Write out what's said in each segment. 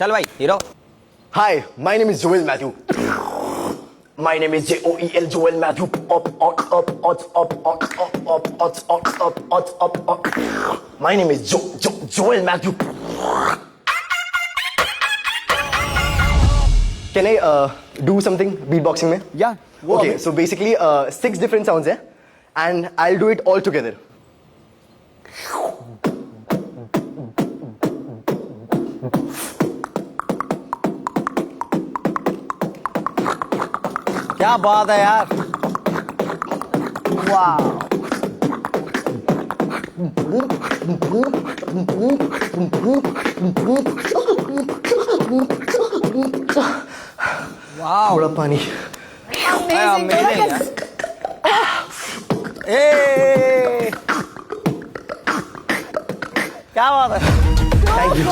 चल भाई hero. Hi, my name is Joel Matthew. My name is Joel Joel Matthew. My name is Joel Matthew. Can I do something beatboxing में? Yeah. Okay, so basically 6 different sounds है, and I'll do it all together. क्या बात है यार। वाह थोड़ा पानी। क्या बात है। Thank you.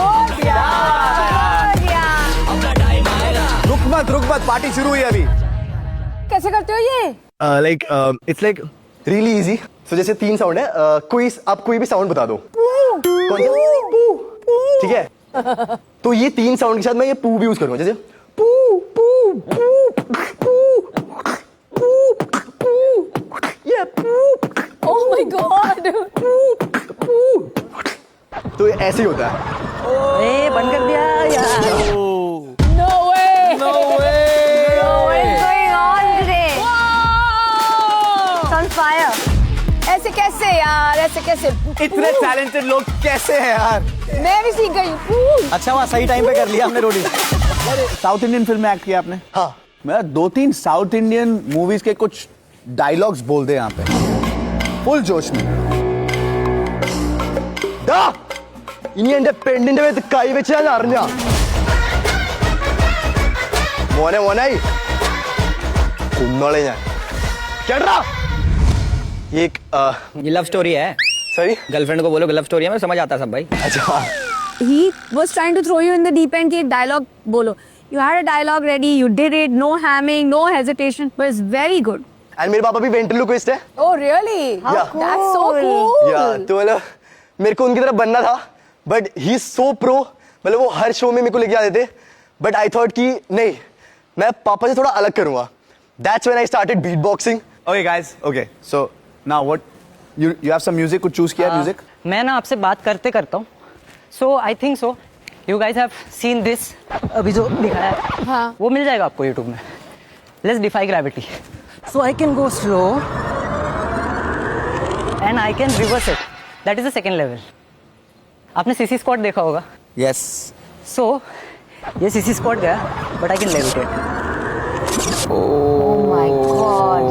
रुक मत पार्टी शुरू हुई अभी। कैसे करते हो ये? Like it's like really easy. So जैसे 3 साउंड है, आप कोई भी साउंड बता दो। कौन सा? ठीक है। तो ये 3 साउंड के साथ मैं ये पू भी यूज करूंगा, जैसे पू पू पू पू पू पू ये पू। Oh my God. तो ऐसे ही होता है। ए बंद कर दिया यार। No way. No way. What's going on today? It's on fire. ऐसे कैसे यार, ऐसे कैसे? इतने टैलेंटेड लोग कैसे हैं यार? मैं भी सीख गई हूँ। अच्छा वहाँ सही टाइम पे कर लिया हमने रोटी। साउथ इंडियन फिल्म में एक्ट किया आपने? हाँ। मैं 2-3 साउथ इंडियन मूवीज के कुछ डायलॉग्स बोल दे यहाँ पे फुल जोश में। ദാ ഇനി എന്റെ പെണ്ണിന്റെ മേത്ത് കൈവച്ച് ഞാൻ അറിഞ്ഞ മോനായി കുന്നോളെ ഞാൻ കേട്ടാ। ये लव स्टोरी है। सॉरी गर्लफ्रेंड को बोलो लव स्टोरी है, मैं समझ आता सब भाई। अच्छा He was trying to throw you in the deep end कि dialogue बोलो. You had a dialogue ready, you did it, no hamming, no hesitation, but it's very good. And मेरे पापा भी वेंट्रिलोक्विस्ट है। Oh really? How Yeah. cool. That's so cool. या तो मतलब मेरे को उनकी तरह बनना था, but he is so pro. मतलब वो हर शो में मेरे को लेके आते थे, बट आई थॉट कि नहीं, मैं पापा से थोड़ा अलग करूंगा। That's when I started beatboxing. Okay guys, okay so now what you have some music, कुछ चूज किया म्यूजिक? मैं ना आपसे बात करते करता हूँ, so I think so you guys have seen this, अभी जो दिखाया है हाँ. वो मिल जाएगा आपको यूट्यूब में। Let's defy gravity, so I can go slow and I can reverse it, that is the second level. आपने सीसी स्क्वाट देखा होगा? यस। सो ये सीसी स्क्वाट गया but I can levitate. Oh my God.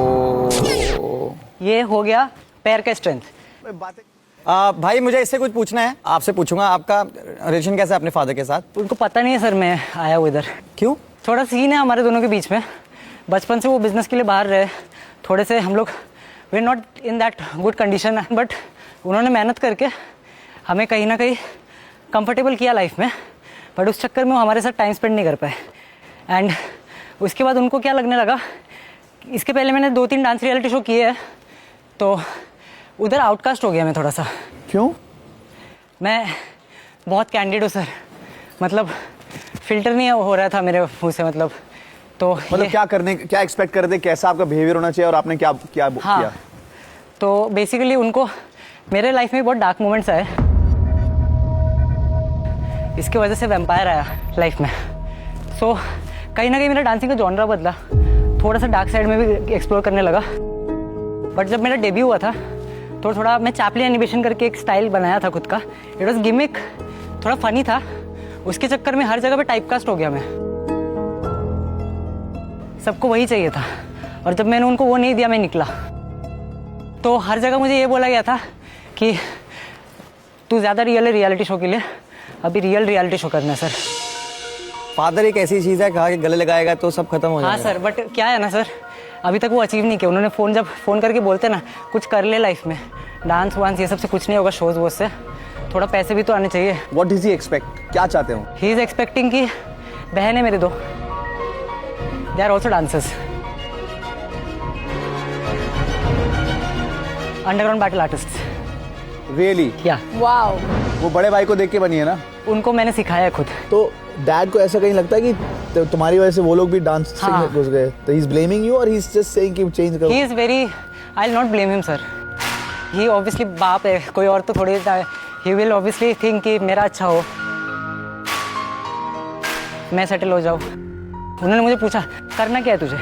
ये हो गया पैर का स्ट्रेंथ। भाई मुझे इससे कुछ पूछना है, आपसे पूछूंगा आपका रिलेशन कैसा है अपने फादर के साथ? उनको पता नहीं है सर मैं आया हूँ इधर। क्यों? थोड़ा सीन है हमारे दोनों के बीच में। बचपन से वो बिजनेस के लिए बाहर रहे, थोड़े से हम लोग we are not in that good condition, but उन्होंने मेहनत करके हमें कहीं ना कहीं कंफर्टेबल किया लाइफ में, बट उस चक्कर में वो हमारे साथ टाइम स्पेंड नहीं कर पाए। एंड उसके बाद उनको क्या लगने लगा, इसके पहले मैंने 2-3 डांस रियलिटी शो किए हैं, तो उधर आउटकास्ट हो गया मैं थोड़ा सा। क्यों? मैं बहुत कैंडिड हूँ सर, मतलब फिल्टर नहीं हो रहा था मेरे मुँह से, तो क्या एक्सपेक्ट कर रहे थे, कैसा आपका बिहेवियर होना चाहिए और आपने क्या क्या हाँ, किया? तो बेसिकली उनको मेरे लाइफ में बहुत डार्क मोमेंट्स आए, इसकी वजह से वैम्पायर आया लाइफ में। सो कहीं ना कहीं मेरा डांसिंग का जॉनरा बदला, थोड़ा सा डार्क साइड में भी एक्सप्लोर करने लगा। बट जब मेरा डेब्यू हुआ था तो थोड़ा मैं चैपली एनिमेशन करके एक स्टाइल बनाया था खुद का, इट वॉज गिमिक, थोड़ा फनी था। उसके चक्कर में हर जगह पे टाइपकास्ट हो गया मैं, सबको वही चाहिए था, और जब मैंने उनको वो नहीं दिया मैं निकला, तो हर जगह मुझे ये बोला गया था कि तू ज़्यादा रियल है रियलिटी शो के लिए, अभी रियल रियलिटी शो करना है सर। फादर एक ऐसी चीज है, कहा कि गले लगाएगा तो सब खत्म हो जाएगा। हाँ सर, बट क्या है ना सर, अभी तक वो अचीव नहीं किया उन्होंने। जब फ़ोन करके बोलते ना कुछ कर ले लाइफ में, डांस वांस ये सब से कुछ नहीं होगा, शोज वोज से थोड़ा पैसे भी तो आने चाहिए। व्हाट डज ही एक्सपेक्ट, क्या चाहते हो? ही इज एक्सपेक्टिंग कि बहन है मेरे 2, they are also dancers, underground battle artist. Really? Yeah Wow. वो बड़े भाई को देख के बनी है ना? उनको मैंने सिखाया है खुद। तो डैड को ऐसा कहीं लगता है कि तुम्हारी वजह से वो लोग भी डांस में घुस गए, तो ही इज ब्लेमिंग यू और ही इज जस्ट सेइंग कि चेंज करो? He is very, I will not blame him sir, he obviously बाप है, कोई और तो थोड़ी, ही विल ऑब्वियसली थिंक कि मेरा अच्छा हो, मैं सेटल हो जाऊँ। उन्होंने मुझे पूछा करना क्या है तुझे,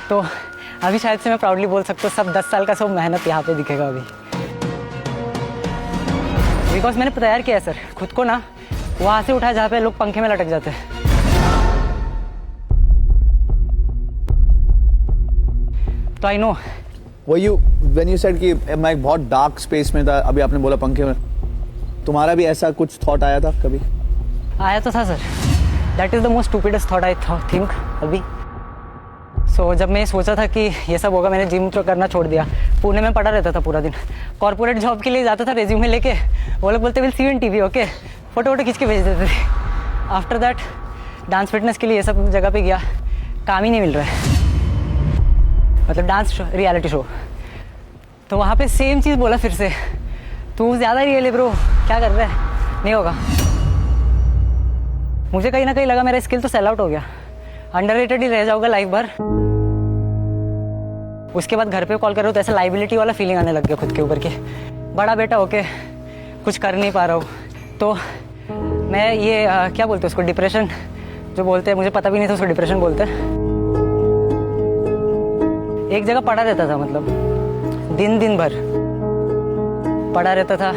तो अभी शायद से मैं प्राउडली बोल सकता हूँ सब 10 साल का सब मेहनत यहाँ पे दिखेगा अभी, बिकॉज मैंने तैयार किया है सर खुद को ना वहाँ से उठाया जहाँ पे लोग पंखे में लटक जाते हैं। तो आई नो वो यू व्हेन यू सेड कि मैं एक बहुत डार्क स्पेस में था, अभी आपने बोला पंखे में, तुम्हारा भी ऐसा कुछ थॉट आया था कभी? आया तो था sir, that is the most stupidest thought I think अभी। सो जब मैं सोचा था कि ये सब होगा, मैंने जिम तो करना छोड़ दिया, पुणे में पड़ा रहता था पूरा दिन, कॉर्पोरेट जॉब के लिए जाता था रेज्यूमे लेके, वो लोग बोलते will see you in TV, okay, photo वोटो खींच के भेज देते थे। आफ्टर दैट डांस फिटनेस के लिए ये सब जगह पे गया, काम ही नहीं मिल रहा है, मतलब डांस रियलिटी शो, तो वहाँ पे सेम चीज़ बोला फिर से, तू ज़्यादा रियल है ब्रो, क्या कर रहा है, नहीं होगा। मुझे कहीं ना कहीं लगा मेरा स्किल तो सेल आउट हो गया, अंडररेटेड ही रह जाऊंगा लाइफ भर। उसके बाद घर पे कॉल कर रहे हो तो ऐसा लाइबिलिटी वाला फीलिंग आने लग गया खुद के ऊपर के, बड़ा बेटा होके कुछ कर नहीं पा रहा हूँ। तो मैं ये क्या बोलते हैं उसको, डिप्रेशन जो बोलते हैं, मुझे पता भी नहीं था उसको डिप्रेशन बोलते हैं। एक जगह पड़ा रहता था, मतलब दिन भर पड़ा रहता था,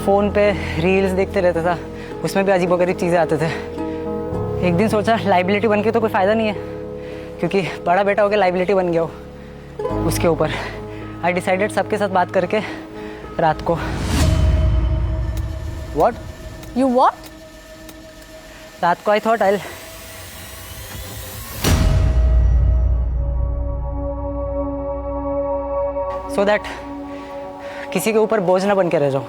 फ़ोन पे रील्स देखते रहता था, उसमें भी अजीबोगरीब चीज़ें आते थे। एक दिन सोचा लाइबिलिटी बन के तो कोई फ़ायदा नहीं है, क्योंकि बड़ा बेटा हो गया लाइबिलिटी बन गया हो उसके ऊपर। आई डिसाइडेड सबके साथ बात करके रात को। व्हाट? You what? रात को I thought I so that किसी के ऊपर बोझ ना बन के रह जाऊं।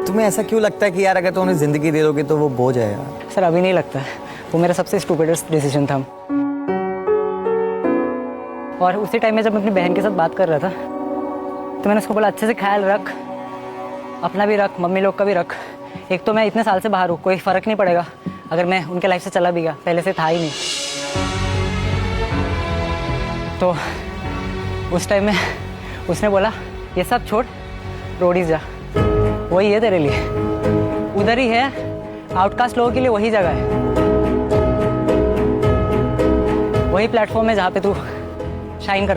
तुम्हें ऐसा क्यों लगता है कि यार अगर तुम उन्हें जिंदगी दे दोगे तो वो बोझ है यार? सर अभी नहीं लगता है, वो मेरा सबसे स्टूपिडेस्ट डिसीजन था। और उसी टाइम में जब मैं अपनी बहन के साथ बात कर रहा था तो मैंने उसको बोला अच्छे से ख्याल रख, अपना भी रख, मम्मी लोग का भी रख। एक तो मैं इतने साल से बाहर हूँ, कोई फ़र्क नहीं पड़ेगा अगर मैं उनके लाइफ से चला भी गया, पहले से था ही नहीं। तो उस टाइम में उसने बोला ये सब छोड़, रोडीज जा, वही है तेरे लिए, उधर ही है, आउटकास्ट लोगों के लिए वही जगह है, वही प्लेटफॉर्म है जहाँ पे तू शाइन कर